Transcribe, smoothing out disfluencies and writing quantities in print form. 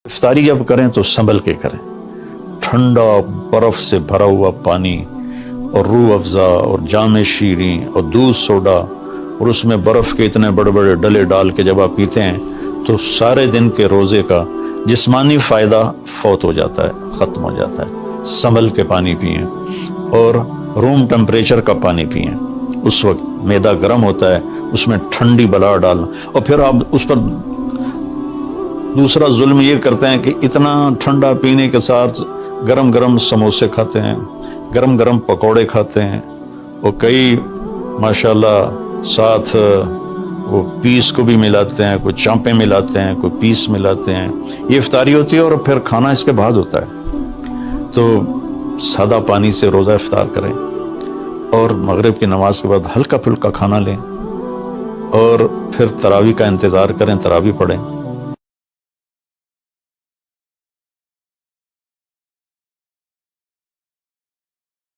इफ्तारी जब करें तो संभल के करें। ठंडा बर्फ से भरा हुआ पानी और रूह अफ़ज़ा और जाम शीरी और दूध सोडा और उसमें बर्फ़ के इतने बड़े बड़े डले डाल के जब आप पीते हैं तो सारे दिन के रोज़े का जिस्मानी फ़ायदा फौत हो जाता है, ख़त्म हो जाता है। संभल के पानी पिएं और रूम टेम्परेचर का पानी पिएं। उस वक्त मैदा गर्म होता है, उसमें ठंडी बला डालना। और फिर आप उस पर दूसरा जुल्म ये करते हैं कि इतना ठंडा पीने के साथ गरम गरम समोसे खाते हैं, गरम गरम पकौड़े खाते हैं और कई माशाल्लाह साथ वो पीस को भी मिलाते हैं, कोई चांपे मिलाते हैं, कोई पीस मिलाते हैं। ये इफ्तारी होती है और फिर खाना इसके बाद होता है। तो सादा पानी से रोज़ा इफ्तार करें और मगरिब की नमाज के बाद हल्का फुल्का खाना लें और फिर तरावी का इंतज़ार करें, तरावी पढ़ें।